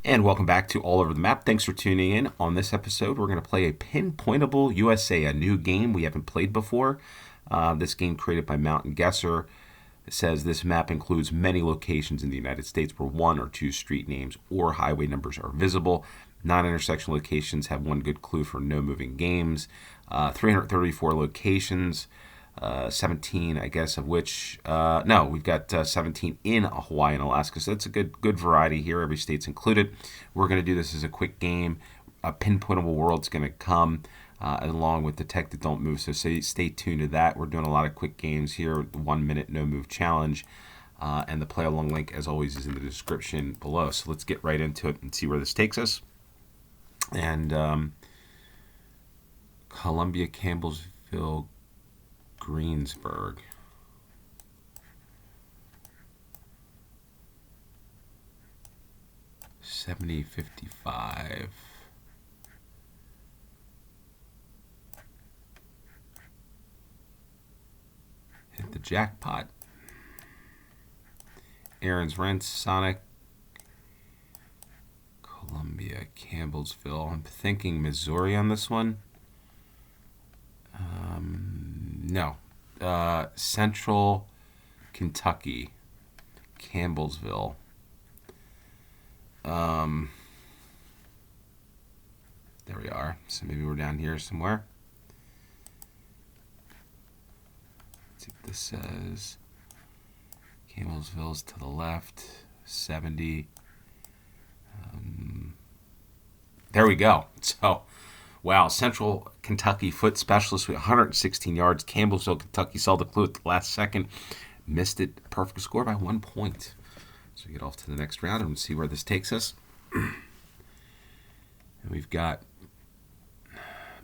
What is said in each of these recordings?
And welcome back to All Over the Map. Thanks for tuning in. On this episode, we're going to play A Pinpointable USA, a new game we haven't played before. This game created by GeoGuessr. It says this map includes many locations in the United States where one or two street names or highway numbers are visible. Non-intersection locations have one good clue for no moving games. 334 locations. 17, I guess, of which, no, we've got 17 in Hawaii and Alaska, so that's a good variety here. Every state's included. We're going to do this as a quick game. A Pinpointable World's going to come along with Detected Don't Move, so stay tuned to that. We're doing a lot of quick games here, the 1 minute no move challenge, and the play along link, as always, is in the description below. So let's get right into it and see where this takes us. And Columbia, Campbellsville, Greensburg. $70.55. Hit the jackpot. Aaron's Rents, Sonic, Columbia, Campbellsville. I'm thinking Missouri on this one. No. Central Kentucky, Campbellsville. There we are. So maybe we're down here somewhere. Let's see what this says. Campbellsville's to the left. 70. There we go. So, wow, Central Kentucky foot specialist with 116 yards. Campbellsville, Kentucky saw the clue at the last second. Missed it. Perfect score by 1 point. So we get off to the next round and see where this takes us. And we've got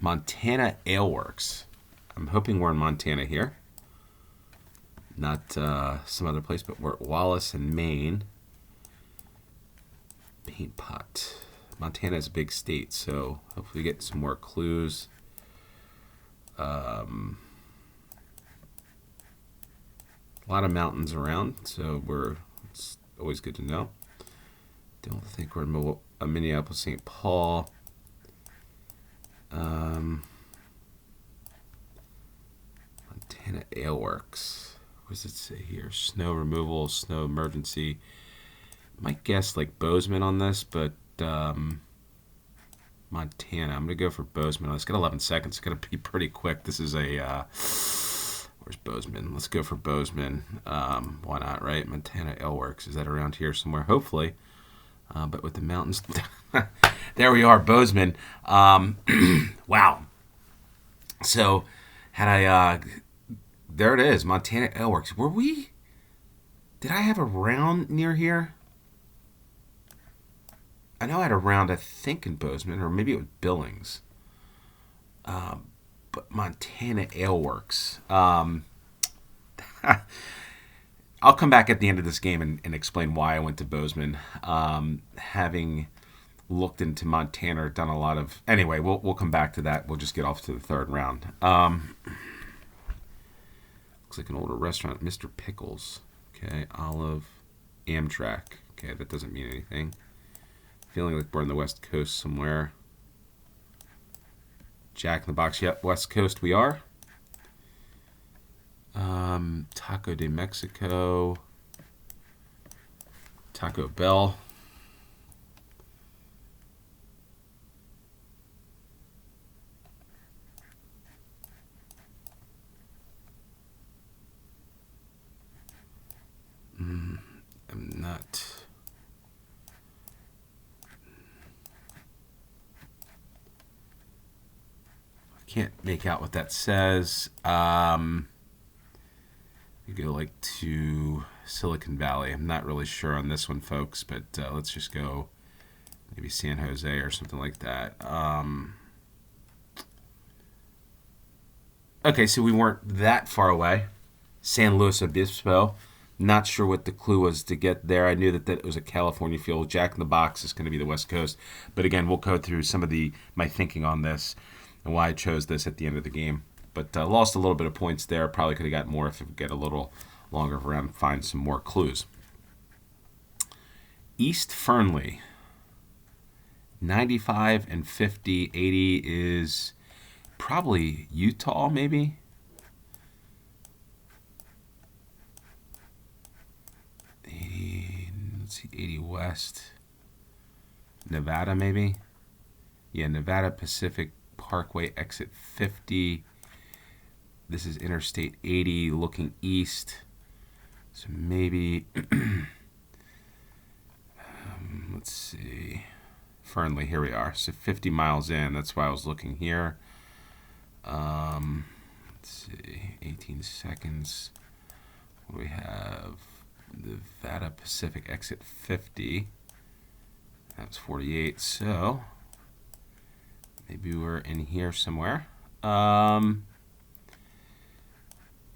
Montana Aleworks. I'm hoping we're in Montana here. Not some other place, but we're at Wallace and Maine. Paint pot. Montana is a big state, so hopefully we get some more clues. A lot of mountains around, so it's always good to know. Don't think we're in Minneapolis, St. Paul. Montana Aleworks. What does it say here? Snow removal, snow emergency. Might guess like Bozeman on this, but Montana. I'm going to go for Bozeman. Let's get 11 seconds. It's going to be pretty quick. This is a... where's Bozeman? Let's go for Bozeman. Why not, right? Montana Aleworks. Is that around here somewhere? Hopefully. But with the mountains... There we are, Bozeman. Wow. So, had I... there it is, Montana Aleworks. Were we... Did I have a round near here? I know I had a round, I think, in Bozeman, or maybe it was Billings. But Montana Aleworks. I'll come back at the end of this game and explain why I went to Bozeman. Having looked into Montana, done a lot of... Anyway, we'll come back to that. We'll just get off to the third round. Looks like an older restaurant. Mr. Pickles. Okay, Olive. Amtrak. Okay, that doesn't mean anything. Feeling like we're on the West Coast somewhere. Jack in the Box. Yep, West Coast we are. Taco de Mexico. Taco Bell. I'm not... Can't make out what that says. You go like to Silicon Valley. I'm not really sure on this one, folks, but let's just go maybe San Jose or something like that. Okay, so we weren't that far away. San Luis Obispo. Not sure what the clue was to get there. I knew that it was a California feel. Jack in the Box is going to be the West Coast. But again, we'll go through some of my thinking on this and why I chose this at the end of the game. But lost a little bit of points there. Probably could have got more if we get a little longer around and find some more clues. East Fernley. 95 and 50. 80 is probably Utah, maybe. Let's see, 80 West. Nevada, maybe? Yeah, Nevada Pacific Parkway, exit 50. This is Interstate 80 looking east. So maybe, let's see, Fernley, here we are. So 50 miles in, that's why I was looking here. Let's see, 18 seconds. We have Nevada Pacific exit 50. That was 48, so maybe we're in here somewhere.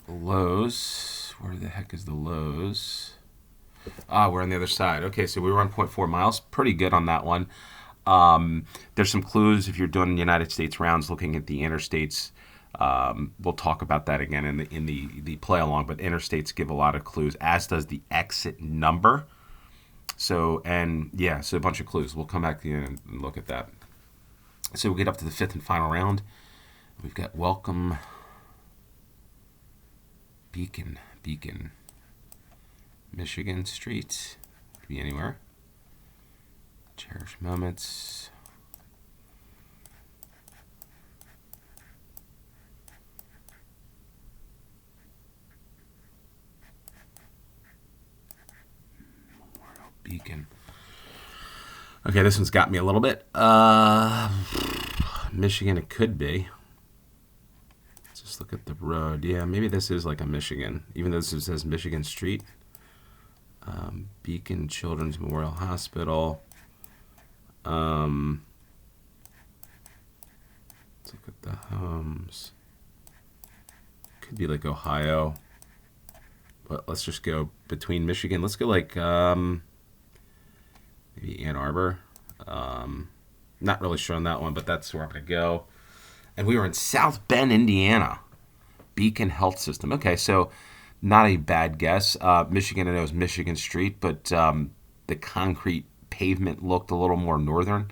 Lowe's, where the heck is the Lowe's? We're on the other side. Okay, so we were on 0.4 miles. Pretty good on that one. There's some clues if you're doing the United States rounds, looking at the interstates. We'll talk about that again in the play along, but interstates give a lot of clues, as does the exit number. So a bunch of clues. We'll come back to you and look at that. So we get up to the fifth and final round. We've got Welcome Beacon, Michigan Street. Could be anywhere. Cherish moments. Memorial Beacon. Okay, this one's got me a little bit. Michigan, it could be. Let's just look at the road. Yeah, maybe this is like a Michigan, even though this says Michigan Street. Beacon Children's Memorial Hospital. Let's look at the homes. Could be like Ohio, but let's just go between Michigan. Let's go like maybe Ann Arbor. Not really sure on that one, but that's where I'm going to go. And we were in South Bend, Indiana. Beacon Health System. Okay, so not a bad guess. Michigan, I know, is Michigan Street, but the concrete pavement looked a little more northern.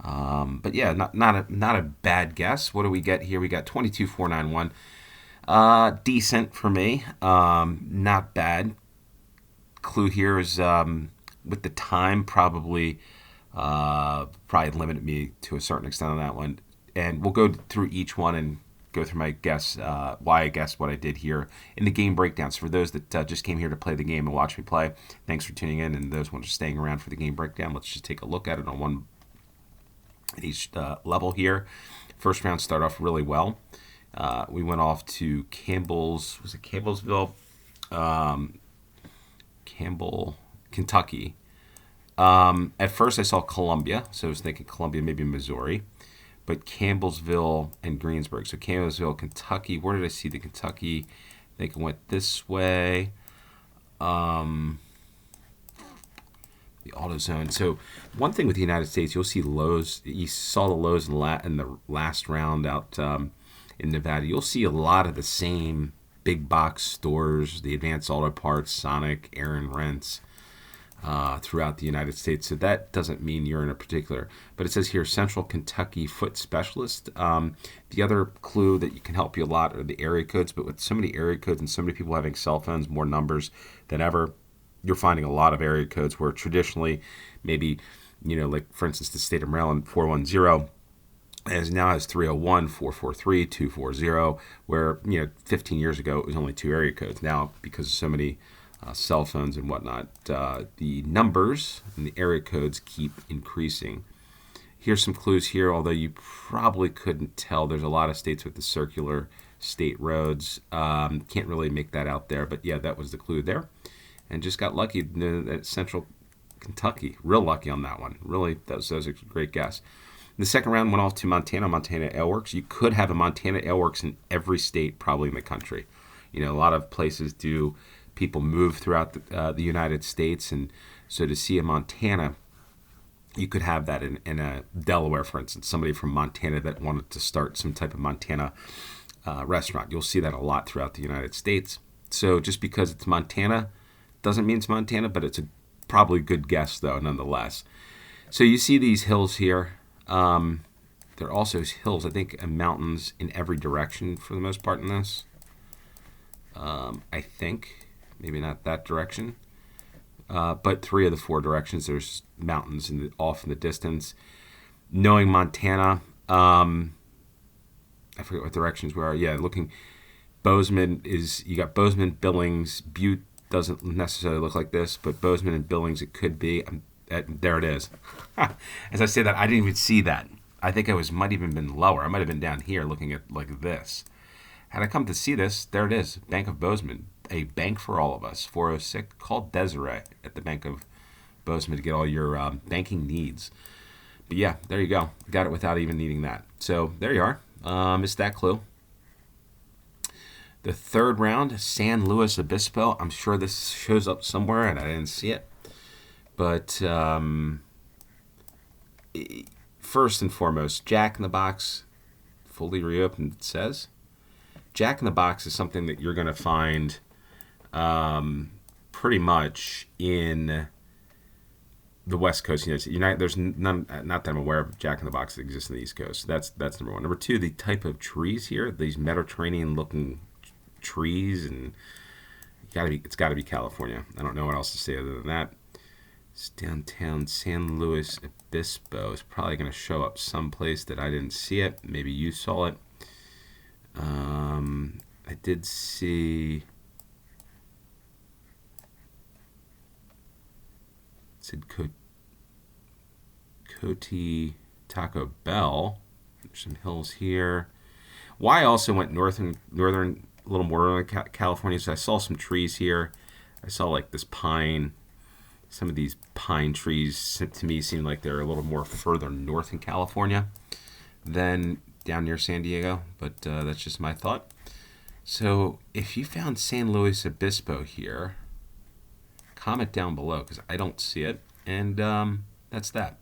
But yeah, not a bad guess. What do we get here? We got 22491. Decent for me. Not bad. Clue here is with the time probably limited me to a certain extent on that one. And we'll go through each one and go through my guess, why I guessed what I did here in the game breakdowns. For those that just came here to play the game and watch me play, thanks for tuning in. And those ones are staying around for the game breakdown. Let's just take a look at it on one at each level here. First round started off really well. We went off to Campbellsville? Campbell, Kentucky. At first I saw Columbia, so I was thinking Columbia, maybe Missouri. But Campbellsville and Greensburg. So Campbellsville, Kentucky. Where did I see the Kentucky? I think it went this way. The AutoZone. So one thing with the United States, you'll see Lowe's. You saw the Lowe's in the last round out in Nevada. You'll see a lot of the same big box stores, the Advanced Auto Parts, Sonic, Aaron Rents, throughout the United States. So that doesn't mean you're in a particular, but it says here Central Kentucky Foot Specialist. The other clue that can help you a lot are the area codes, but with so many area codes and so many people having cell phones, more numbers than ever, you're finding a lot of area codes where traditionally maybe, like for instance, the state of Maryland 410 as now has 301, 443, 240, where 15 years ago it was only 2 area codes. Now, because of so many cell phones and whatnot, the numbers and the area codes keep increasing. Here's some clues here, although you probably couldn't tell. There's a lot of states with the circular state roads. Can't really make that out there, but yeah, that was the clue there. And just got lucky at Central Kentucky. Real lucky on that one. Really, that was a great guess. The second round went off to Montana Aleworks. You could have a Montana Aleworks in every state probably in the country. A lot of places do. People move throughout the United States, and so to see a Montana, you could have that in a Delaware, for instance, somebody from Montana that wanted to start some type of Montana restaurant. You'll see that a lot throughout the United States. So just because it's Montana doesn't mean it's Montana, but it's a probably good guess, though, nonetheless. So you see these hills here. There are also hills, I think, and mountains in every direction for the most part in this. I think. Maybe not that direction. But 3 of the 4 directions, there's mountains off in the distance. Knowing Montana, I forget what directions we are. Yeah, looking, Bozeman is, you got Bozeman, Billings, Butte doesn't necessarily look like this, but Bozeman and Billings it could be. There it is. As I say that, I didn't even see that. I think might even been lower. I might have been down here looking at like this. Had I come to see this, there it is, Bank of Bozeman, a bank for all of us, 406, call Desiree at the Bank of Bozeman to get all your banking needs. But yeah, there you go. Got it without even needing that. So there you are. Missed that clue. The third round, San Luis Obispo. I'm sure this shows up somewhere and I didn't see it. But first and foremost, Jack in the Box, fully reopened, it says. Jack in the Box is something that you're going to find pretty much in the West Coast. There's none, not that I'm aware of Jack in the Box that exists in the East Coast. That's number one. Number two, the type of trees here, these Mediterranean-looking trees, and it's got to be California. I don't know what else to say other than that. It's downtown San Luis Obispo. It's probably going to show up someplace that I didn't see it. Maybe you saw it. I did see. It said Coty Taco Bell. There's some hills here. Why I also went northern, a little more northern California. So I saw some trees here. I saw like this pine. Some of these pine trees to me seem like they're a little more further north in California than down near San Diego, but that's just my thought. So if you found San Luis Obispo here, comment down below because I don't see it. And that's that.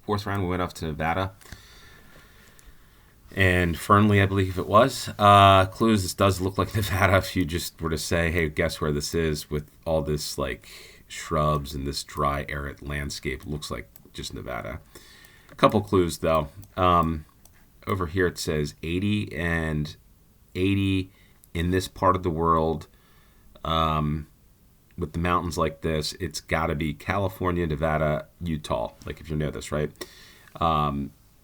Fourth round, we went off to Nevada. And Fernley, I believe it was. Clues, this does look like Nevada if you just were to say, hey, guess where this is with all this like shrubs and this dry, arid landscape. It looks like just Nevada. A couple clues, though. Over here it says 80 and 80 in this part of the world with the mountains like this. It's got to be California, Nevada, Utah. Like if you know this, right?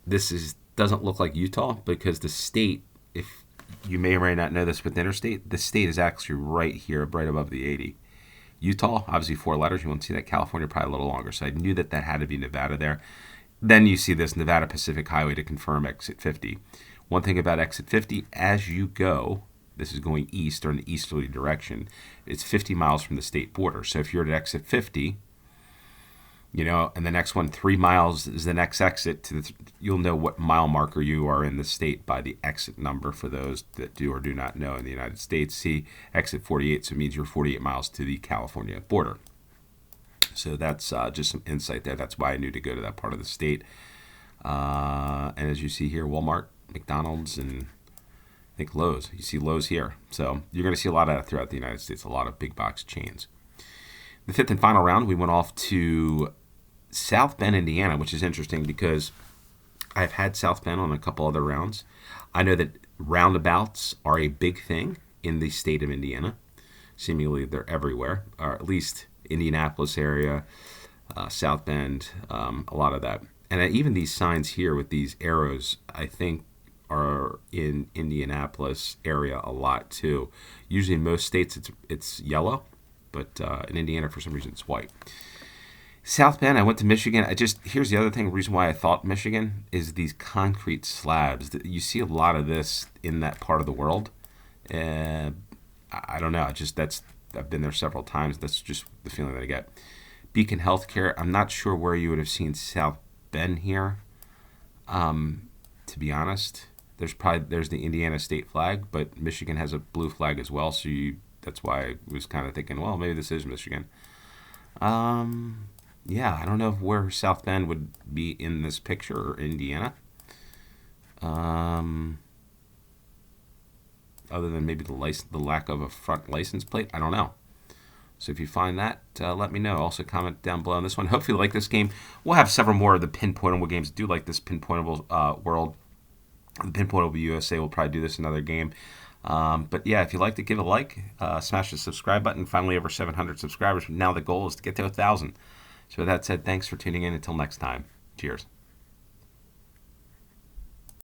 This doesn't look like Utah because the state, if you may or may not know this with the interstate, the state is actually right here, right above the 80. Utah, obviously 4 letters. You won't see that. California, probably a little longer. So I knew that had to be Nevada there. Then you see this Nevada Pacific Highway to confirm exit 50. One thing about exit 50, as you go, this is going east or in the easterly direction, it's 50 miles from the state border. So if you're at exit 50, and the next one, 3 miles is the next exit, you'll know what mile marker you are in the state by the exit number for those that do or do not know in the United States. See exit 48, so it means you're 48 miles to the California border. So that's just some insight there. That's why I knew to go to that part of the state. And as you see here, Walmart, McDonald's, and I think Lowe's. You see Lowe's here. So you're going to see a lot of that throughout the United States, a lot of big box chains. The fifth and final round, we went off to South Bend, Indiana, which is interesting because I've had South Bend on a couple other rounds. I know that roundabouts are a big thing in the state of Indiana. Seemingly they're everywhere, or at least Indianapolis area, South Bend, a lot of that. And even these signs here with these arrows, I think are in Indianapolis area a lot too. Usually in most states it's yellow, but in Indiana for some reason it's white. South Bend, I went to Michigan. Here's the other reason why I thought Michigan is these concrete slabs. You see a lot of this in that part of the world. I don't know. I've been there several times. That's just the feeling that I get. Beacon Healthcare. I'm not sure where you would have seen South Bend here. To be honest, there's the Indiana state flag, but Michigan has a blue flag as well. So that's why I was kind of thinking, well, maybe this is Michigan. Yeah, I don't know where South Bend would be in this picture or Indiana. Other than maybe the lack of a front license plate, I don't know. So if you find that, let me know. Also comment down below on this one. Hopefully you like this game. We'll have several more of the pinpointable games. I do like this pinpointable world. The Pinpointable USA will probably do this another game. But yeah, if you liked it, give it a like. Smash the subscribe button. Finally, over 700 subscribers. Now the goal is to get to 1,000. So with that said, thanks for tuning in. Until next time. Cheers.